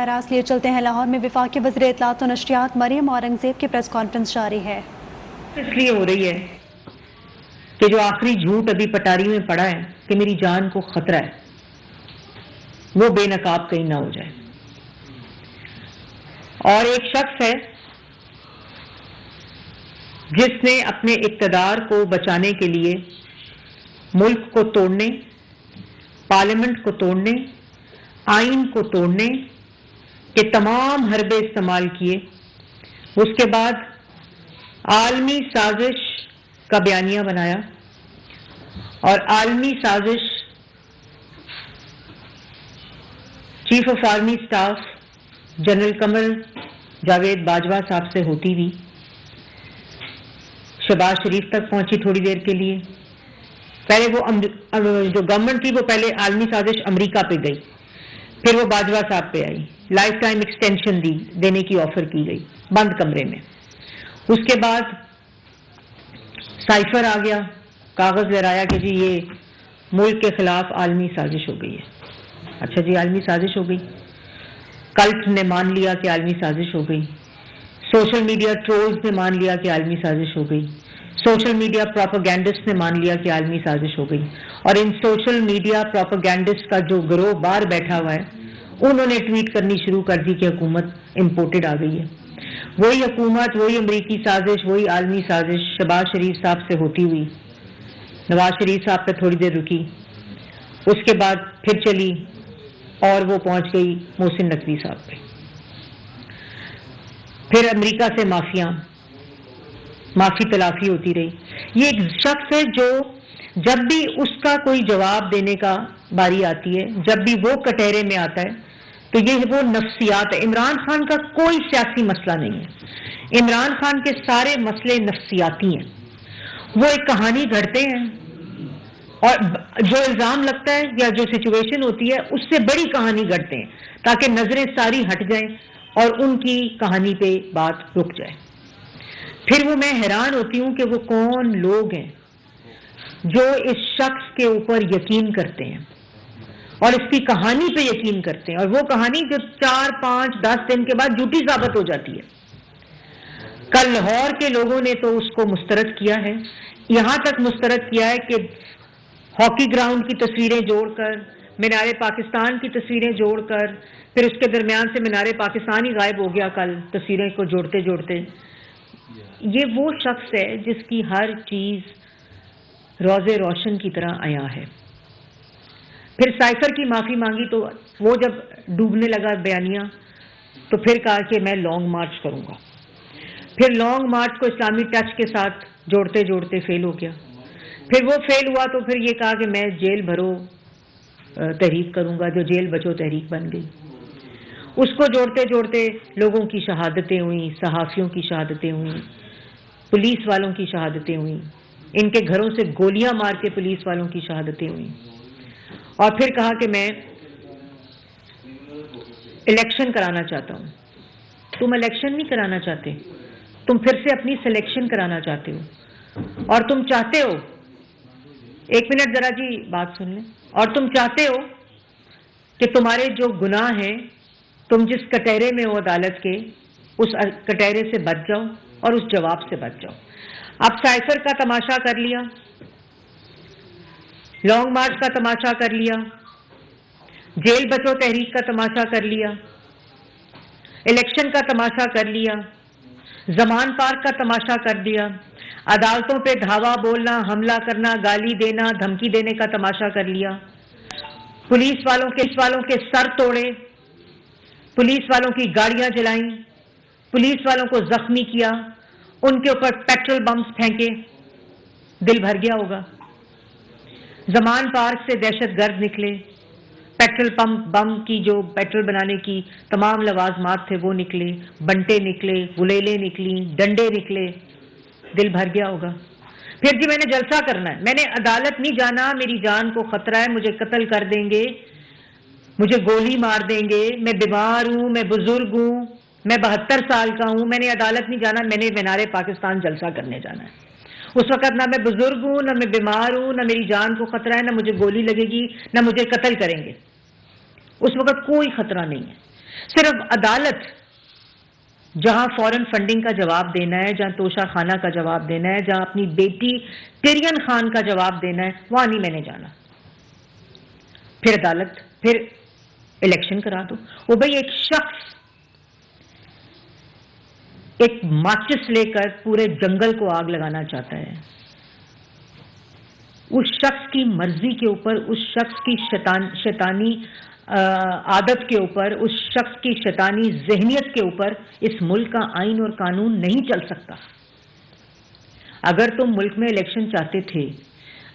راست لیے چلتے ہیں۔ لاہور میں وفاقی وزیر اطلاعات و نشریات مریم اورنگزیب کی پریس کانفرنس جاری ہے۔ اس لیے ہو رہی ہے کہ جو آخری جھوٹ ابھی پٹاری میں پڑا ہے کہ میری جان کو خطرہ ہے، وہ بے نقاب کہیں نہ ہو جائے۔ اور ایک شخص ہے جس نے اپنے اقتدار کو بچانے کے لیے ملک کو توڑنے، پارلیمنٹ کو توڑنے، آئین کو توڑنے کے تمام حربے استعمال کیے، اس کے بعد عالمی سازش کا بیانیہ بنایا، اور عالمی سازش chief of army staff general Qamar Javed Bajwa صاحب سے ہوتی ہوئی شہباز شریف تک پہنچی تھوڑی دیر کے لیے۔ پہلے وہ جو گورنمنٹ تھی وہ پہلے عالمی سازش امریکہ پہ گئی، پھر وہ باجوہ صاحب پہ آئی، لائف ٹائم ایکسٹینشن دینے کی آفر کی گئی بند کمرے میں۔ اس کے بعد سائفر آ گیا، کاغذ لہرایا کہ جی یہ ملک کے خلاف عالمی سازش ہو گئی ہے۔ اچھا جی، عالمی سازش ہو گئی، کلٹ نے مان لیا کہ عالمی سازش ہو گئی، سوشل میڈیا ٹرولز نے مان لیا کہ عالمی سازش ہو گئی، سوشل میڈیا پروپیگینڈسٹ نے مان لیا کہ عالمی سازش ہو گئی، اور ان سوشل میڈیا پروپیگینڈسٹ کا جو گروہ باہر بیٹھا ہوا ہے انہوں نے ٹویٹ کرنی شروع کر دی کہ حکومت امپورٹڈ آ گئی ہے۔ وہی حکومت، وہی امریکی سازش، وہی عالمی سازش شہباز شریف صاحب سے ہوتی ہوئی نواز شریف صاحب پہ تھوڑی دیر رکی، اس کے بعد پھر چلی اور وہ پہنچ گئی محسن نقوی صاحب پہ۔ پھر امریکہ سے معافی تلافی ہوتی رہی۔ یہ ایک شخص ہے جو جب بھی اس کا کوئی جواب دینے کا باری آتی ہے، جب بھی وہ کٹہرے میں آتا ہے تو یہ وہ نفسیات ہے۔ عمران خان کا کوئی سیاسی مسئلہ نہیں ہے، عمران خان کے سارے مسئلے نفسیاتی ہیں۔ وہ ایک کہانی گھڑتے ہیں اور جو الزام لگتا ہے یا جو سچویشن ہوتی ہے اس سے بڑی کہانی گھڑتے ہیں تاکہ نظریں ساری ہٹ جائیں اور ان کی کہانی پہ بات رک جائے۔ پھر وہ میں حیران ہوتی ہوں کہ وہ کون لوگ ہیں جو اس شخص کے اوپر یقین کرتے ہیں اور اس کی کہانی پہ یقین کرتے ہیں، اور وہ کہانی جو 4، 5، 10 دن کے بعد جھوٹی ثابت ہو جاتی ہے۔ کل لاہور کے لوگوں نے تو اس کو مسترد کیا ہے، یہاں تک مسترد کیا ہے کہ ہاکی گراؤنڈ کی تصویریں جوڑ کر، مینار پاکستان کی تصویریں جوڑ کر، پھر اس کے درمیان سے مینار پاکستان ہی غائب ہو گیا کل تصویریں کو جوڑتے جوڑتے۔ یہ وہ شخص ہے جس کی ہر چیز روز روشن کی طرح عیاں ہے۔ پھر سائفر کی معافی مانگی تو وہ جب ڈوبنے لگا بیانیہ تو پھر کہا کہ میں لانگ مارچ کروں گا۔ پھر لانگ مارچ کو اسلامی ٹچ کے ساتھ جوڑتے جوڑتے فیل ہو گیا۔ پھر وہ فیل ہوا تو پھر یہ کہا کہ میں جیل بھرو تحریک کروں گا، جو جیل بچو تحریک بن گئی۔ اس کو جوڑتے جوڑتے لوگوں کی شہادتیں ہوئیں، صحافیوں کی شہادتیں ہوئیں، پولیس والوں کی شہادتیں ہوئیں، ان کے گھروں سے گولیاں مار کے پولیس والوں کی شہادتیں ہوئیں، اور پھر کہا کہ میں الیکشن کرانا چاہتا ہوں۔ تم الیکشن نہیں کرانا چاہتے، تم پھر سے اپنی سلیکشن کرانا چاہتے ہو، اور تم چاہتے ہو، ایک منٹ ذرا جی بات سن لیں، اور تم چاہتے ہو کہ تمہارے جو گناہ ہیں، تم جس کٹہرے میں ہو عدالت کے، اس کٹہرے سے بچ جاؤ اور اس جواب سے بچ جاؤ۔ اب سائفر کا تماشا کر لیا، لانگ مارچ کا تماشا کر لیا، جیل بچو تحریک کا تماشا کر لیا، الیکشن کا تماشا کر لیا، زمان پارک کا تماشا کر دیا، عدالتوں پہ دھاوا بولنا، حملہ کرنا، گالی دینا، دھمکی دینے کا تماشا کر لیا، پولیس والوں کے سر توڑے، پولیس والوں کی گاڑیاں جلائیں، پولیس والوں کو زخمی کیا، ان کے اوپر پیٹرول بمز پھینکے۔ دل بھر گیا ہوگا۔ زمان پارک سے دہشت گرد نکلے، پیٹرول پمپ بم کی جو پیٹرول بنانے کی تمام لوازمات تھے وہ نکلے، بنٹے نکلے، گلیلیں نکلی، ڈنڈے نکلے۔ دل بھر گیا ہوگا۔ پھر جی میں نے جلسہ کرنا ہے، میں نے عدالت نہیں جانا، میری جان کو خطرہ ہے، مجھے قتل کر دیں گے، مجھے گولی مار دیں گے، میں بیمار ہوں، میں بزرگ ہوں، میں 72 سال کا ہوں، میں نے عدالت نہیں جانا، میں نے مینار پاکستان جلسہ کرنے جانا ہے۔ اس وقت نہ میں بزرگ ہوں، نہ میں بیمار ہوں، نہ میری جان کو خطرہ ہے، نہ مجھے گولی لگے گی، نہ مجھے قتل کریں گے۔ اس وقت کوئی خطرہ نہیں ہے۔ صرف عدالت جہاں فورن فنڈنگ کا جواب دینا ہے، جہاں توشہ خانہ کا جواب دینا ہے، جہاں اپنی بیٹی ٹیرین خان کا جواب دینا ہے، وہاں نہیں میں نے جانا. پھر عدالت، پھر الیکشن کرا دو. وہ بھائی ایک شخص ایک ماچس لے کر پورے جنگل کو آگ لگانا چاہتا ہے. اس شخص کی مرضی کے اوپر، اس شخص کی شیطانی عادت کے اوپر، اس شخص کی شیطانی ذہنیت کے اوپر اس ملک کا آئین اور قانون نہیں چل سکتا. اگر تم ملک میں الیکشن چاہتے تھے،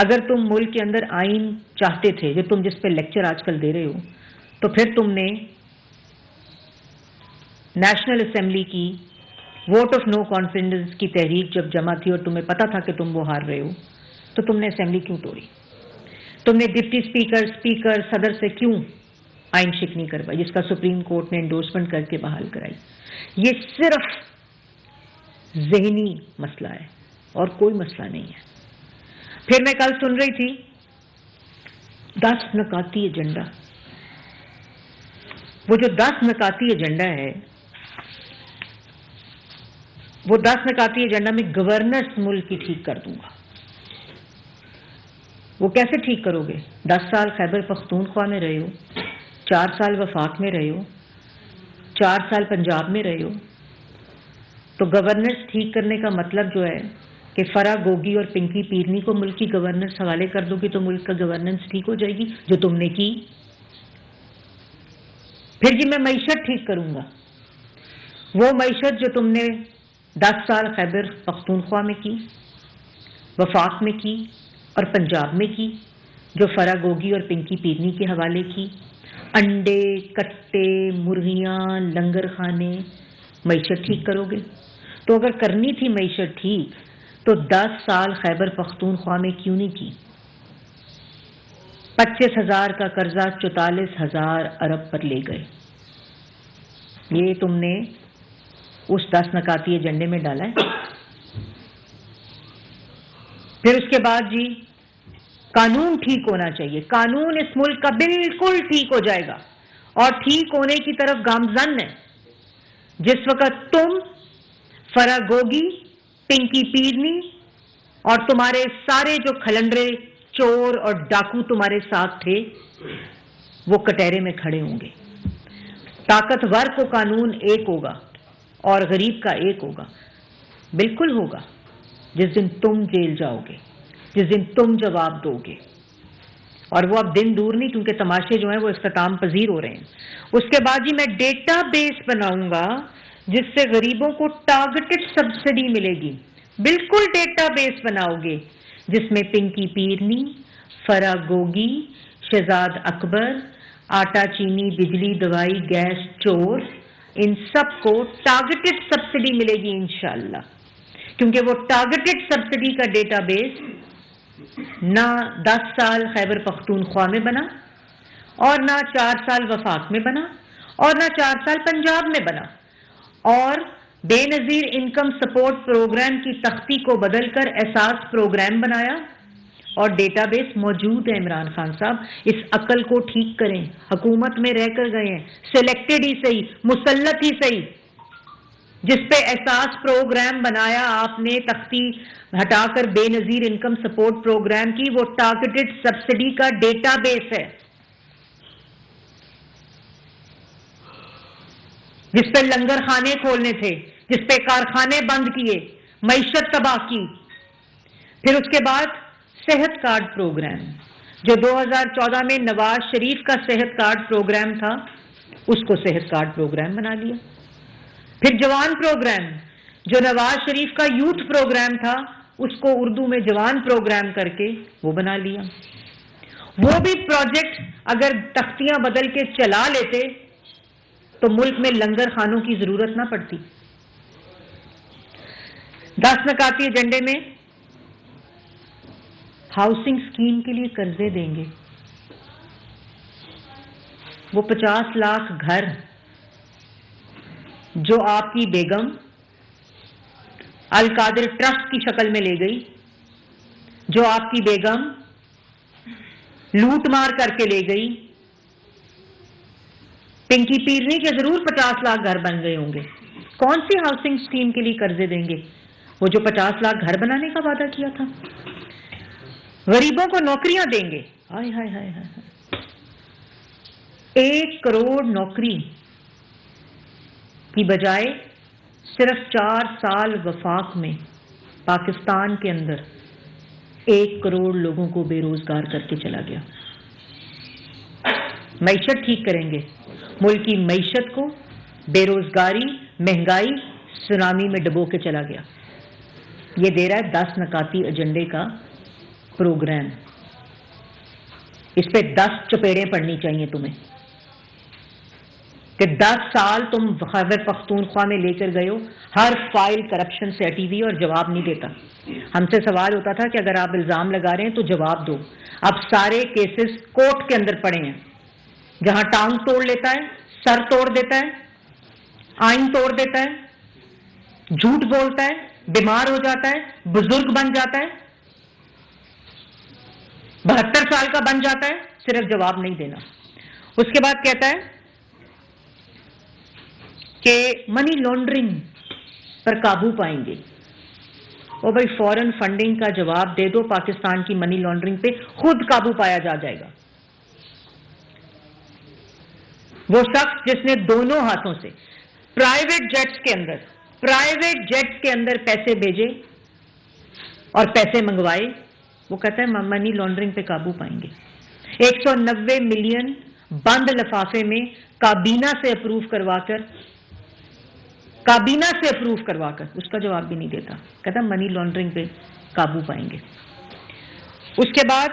اگر تم ملک کے اندر آئین چاہتے تھے، جو تم جس پہ لیکچر آج کل دے رہے ہو، تو پھر تم نے نیشنل اسمبلی کی ووٹ آف نو کانفیڈنس کی تحریک جب جمع تھی اور تمہیں پتا تھا کہ تم وہ ہار رہے ہو، تو تم نے اسمبلی کیوں توڑی؟ تم نے ڈپٹی اسپیکر صدر سے کیوں آئین شکنی کروائی، جس کا سپریم کورٹ نے انڈورسمنٹ کر کے بحال کرائی؟ یہ صرف ذہنی مسئلہ ہے اور کوئی مسئلہ نہیں ہے. پھر میں کل سن رہی تھی 10 نکاتی ایجنڈا. وہ جو 10 نکاتی ایجنڈا ہے، وہ 10 نکاتی ایجنڈا میں گورننس ملک کی ٹھیک کر دوں گا. وہ کیسے ٹھیک کرو گے؟ 10 سال خیبر پختونخوا میں رہے ہو، 4 سال وفاق میں رہے ہو، 4 سال پنجاب میں رہے ہو. تو گورننس ٹھیک کرنے کا مطلب جو ہے کہ فرا گوگی اور پنکی پیرنی کو ملک کی گورننس حوالے کر دو گی تو ملک کا گورننس ٹھیک ہو جائے گی، جو تم نے کی. پھر جی میں معیشت ٹھیک کروں گا. وہ معیشت جو تم نے 10 سال خیبر پختونخوا میں کی، وفاق میں کی اور پنجاب میں کی، جو فرا گوگی اور پنکی پیرنی کے حوالے کی، انڈے، کٹے، مرغیاں، لنگر خانے، معیشت ٹھیک کرو گے. تو اگر کرنی تھی معیشت ٹھیک تو 10 سال خیبر پختونخوا میں کیوں نہیں کی؟ 25,000 کا قرضہ 44,000 ارب پر لے گئے. یہ تم نے اس 10 نکاتی ایجنڈے میں ڈالا ہے. پھر اس کے بعد جی قانون ٹھیک ہونا چاہیے. قانون اس ملک کا بالکل ٹھیک ہو جائے گا اور ٹھیک ہونے کی طرف گامزن ہے جس وقت تم، فرا گوگی، پنکی پیرنی اور تمہارے سارے جو کھلنڈرے چور اور ڈاکو تمہارے ساتھ تھے وہ کٹہرے میں کھڑے ہوں گے. طاقتور کو قانون ایک ہوگا اور غریب کا ایک ہوگا. بالکل ہوگا جس دن تم جیل جاؤ گے، جس دن تم جواب دو گے. اور وہ اب دن دور نہیں، کیونکہ تماشے جو ہیں وہ اختتام پذیر ہو رہے ہیں. اس کے بعد جی میں ڈیٹا بیس بناؤں گا جس سے غریبوں کو ٹارگٹڈ سبسڈی ملے گی. بالکل ڈیٹا بیس بناؤ گے جس میں پنکی پیرنی، فرا گوگی، شہزاد اکبر، آٹا چینی بجلی دوائی گیس چور، ان سب کو ٹارگٹڈ سبسڈی ملے گی انشاءاللہ. کیونکہ وہ ٹارگٹڈ سبسڈی کا ڈیٹا بیس نہ 10 سال خیبر پختونخوا میں بنا اور نہ 4 سال وفاق میں بنا اور نہ 4 سال پنجاب میں بنا. اور بے نظیر انکم سپورٹ پروگرام کی تختی کو بدل کر احساس پروگرام بنایا اور ڈیٹا بیس موجود ہے. عمران خان صاحب اس عقل کو ٹھیک کریں. حکومت میں رہ کر گئے ہیں، سلیکٹڈ ہی صحیح، مسلط ہی صحیح. جس پہ احساس پروگرام بنایا آپ نے تختی ہٹا کر بے نظیر انکم سپورٹ پروگرام کی، وہ ٹارگٹڈ سبسڈی کا ڈیٹا بیس ہے جس پہ لنگر خانے کھولنے تھے، جس پہ کارخانے بند کیے، معیشت تباہ کی. پھر اس کے بعد صحت کارڈ پروگرام جو 2014 میں نواز شریف کا صحت کارڈ پروگرام تھا، اس کو صحت کارڈ پروگرام بنا لیا. پھر جوان پروگرام جو نواز شریف کا یوتھ پروگرام تھا، اس کو اردو میں جوان پروگرام کر کے وہ بنا لیا. وہ بھی پروجیکٹ اگر تختیاں بدل کے چلا لیتے تو ملک میں لنگر خانوں کی ضرورت نہ پڑتی. 10 نکاتی ایجنڈے میں ہاؤسنگ سکیم کے لیے قرضے دیں گے. وہ 50 لاکھ گھر جو آپ کی بیگم القادر ٹرسٹ کی شکل میں لے گئی، جو آپ کی بیگم لوٹ مار کر کے لے گئی، پنکی پیرنی کے ضرور 50 لاکھ گھر بن گئے ہوں گے. کون سی ہاؤسنگ اسکیم کے لیے قرضے دیں گے؟ وہ جو 50 لاکھ گھر بنانے کا وعدہ کیا تھا. غریبوں کو نوکریاں دیں گے. ہائے ہائے ہائے ہائے، 1 کروڑ نوکری کی بجائے صرف 4 سال وفاق میں پاکستان کے اندر 1 کروڑ لوگوں کو بے روزگار کر کے چلا گیا. معیشت ٹھیک کریں گے، ملک کی معیشت کو بے روزگاری، مہنگائی، سونامی میں ڈبو کے چلا گیا. یہ دے رہا ہے 10 نکاتی ایجنڈے کا پروگرام. اس پہ 10 چپیڑیں پڑنی چاہیے تمہیں کہ 10 سال تم خیبر پختونخوا میں لے کر گئے ہو، ہر فائل کرپشن سے ہٹی ہوئی اور جواب نہیں دیتا. ہم سے سوال ہوتا تھا کہ اگر آپ الزام لگا رہے ہیں تو جواب دو. اب سارے کیسز کورٹ کے اندر پڑے ہیں، جہاں ٹانگ توڑ لیتا ہے، سر توڑ دیتا ہے، آئین توڑ دیتا ہے، جھوٹ بولتا ہے، بیمار ہو جاتا ہے، بزرگ بن جاتا ہے، 72 سال کا بن جاتا ہے، صرف جواب نہیں دینا. اس کے بعد کہتا ہے کہ منی لانڈرنگ پر قابو پائیں گے. او بھائی فورن فنڈنگ کا جواب دے دو، پاکستان کی منی لانڈرنگ پہ خود قابو پایا جائے گا. وہ شخص جس نے دونوں ہاتھوں سے پرائیویٹ جیٹس کے اندر پیسے بھیجے اور پیسے منگوائے، وہ کہتا ہے منی لانڈرنگ پہ قابو پائیں گے. 190 ملین بند لفافے میں کابینہ سے اپروو کروا کر اس کا جواب بھی نہیں دیتا. کہتا منی لانڈرنگ پہ قابو پائیں گے. اس کے بعد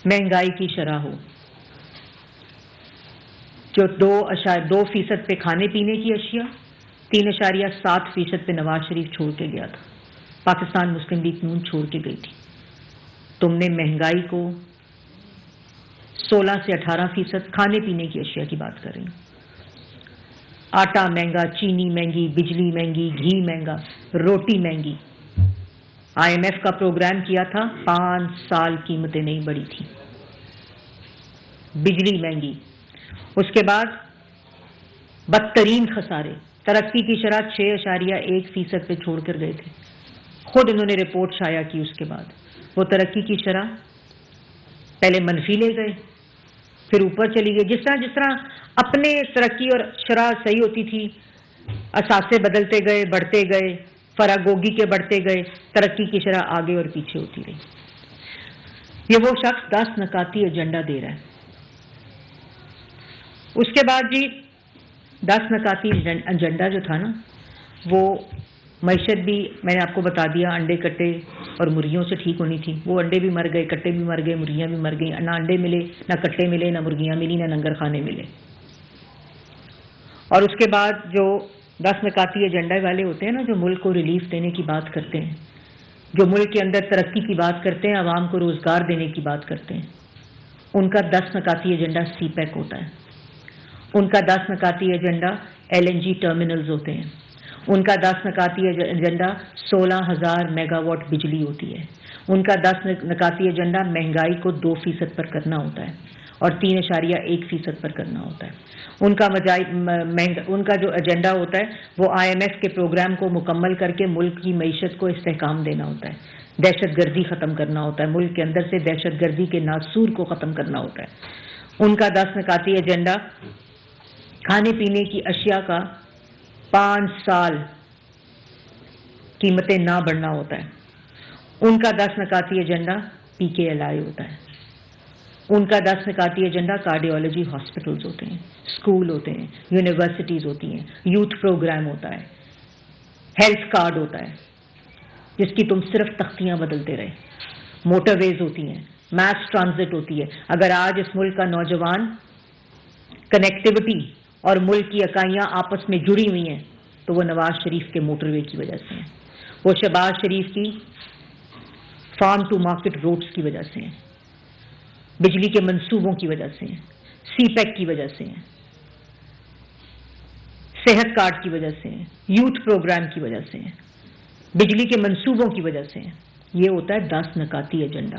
مہنگائی کی شرح ہو جو 2% پہ کھانے پینے کی اشیاء، 3.7% پہ نواز شریف چھوڑ کے گیا تھا. پاکستان مسلم لیگ نون چھوڑ کے گئی تھی. تم نے مہنگائی کو 16 سے 18%، کھانے پینے کی اشیاء کی بات کر رہی ہوں، آٹا مہنگا، چینی مہنگی، بجلی مہنگی، گھی مہنگا، روٹی مہنگی. IMF کا پروگرام کیا تھا، 5 سال قیمتیں نہیں بڑھی تھی. بجلی مہنگی. اس کے بعد بدترین خسارے، ترقی کی شرح 6.1% پہ چھوڑ کر گئے تھے. خود انہوں نے رپورٹ شائع کی. اس کے بعد وہ ترقی کی شرح پہلے منفی لے گئے، پھر اوپر چلی گئی. جس طرح اپنے ترقی اور شرح صحیح ہوتی تھی، اثاثے بدلتے گئے، بڑھتے گئے، فراگوگی کے بڑھتے گئے، ترقی کی شرح آگے اور پیچھے ہوتی رہی. یہ وہ شخص 10 نکاتی ایجنڈا دے رہا ہے. اس کے بعد جی 10 نکاتی ایجنڈا جو تھا نا، وہ معیشت بھی میں نے آپ کو بتا دیا، انڈے کٹے اور مرغیوں سے ٹھیک ہونی تھی. وہ انڈے بھی مر گئے، کٹے بھی مر گئے، مرغیاں بھی مر گئیں. نہ انڈے ملے، نہ کٹے ملے، نہ مرغیاں ملی، نہ لنگر خانے ملے. اور اس کے بعد جو 10 نکاتی ایجنڈا والے ہوتے ہیں نا، جو ملک کو ریلیف دینے کی بات کرتے ہیں، جو ملک کے اندر ترقی کی بات کرتے ہیں، عوام کو روزگار دینے کی بات کرتے ہیں، ان کا 10 نکاتی ایجنڈا سی پیک ہوتا ہے. ان کا 10 نکاتی ایجنڈا LNG ٹرمینلز ہوتے ہیں. ان کا 10 نکاتی ایجنڈا 16,000 میگا واٹ بجلی ہوتی ہے. ان کا 10 نکاتی ایجنڈا مہنگائی کو 2% پر کرنا ہوتا ہے اور 3.1% پر کرنا ہوتا ہے. ان کا جو ایجنڈا ہوتا ہے وہ IMF کے پروگرام کو مکمل کر کے ملک کی معیشت کو استحکام دینا ہوتا ہے، دہشت گردی ختم کرنا ہوتا ہے، ملک کے اندر سے دہشت گردی کے ناسور کو ختم کرنا ہوتا ہے. ان کا 10 نکاتی ایجنڈا کھانے پینے کی اشیاء کا 5 سال قیمتیں نہ بڑھنا ہوتا ہے. ان کا 10 نکاتی ایجنڈا PKLI ہوتا ہے. ان کا 10 نکاتی ایجنڈا کارڈیولوجی ہاسپٹلز ہوتے ہیں، اسکول ہوتے ہیں، یونیورسٹیز ہوتی ہیں، یوتھ پروگرام ہوتا ہے، ہیلتھ کارڈ ہوتا ہے جس کی تم صرف تختیاں بدلتے رہے، موٹر ویز ہوتی ہیں، میس ٹرانزٹ ہوتی ہے. اگر آج اس ملک کا نوجوان کنیکٹیوٹی اور ملک کی اکائیاں آپس میں جڑی ہوئی ہیں تو وہ نواز شریف کے موٹر وے کی وجہ سے ہیں، وہ شہباز شریف کی فارم ٹو مارکیٹ روڈز کی وجہ سے ہیں، بجلی کے منصوبوں کی وجہ سے ہیں، سی پیک کی وجہ سے ہیں، صحت کارڈ کی وجہ سے ہیں، یوتھ پروگرام کی وجہ سے ہیں، بجلی کے منصوبوں کی وجہ سے ہیں. یہ ہوتا ہے 10 نکاتی ایجنڈا.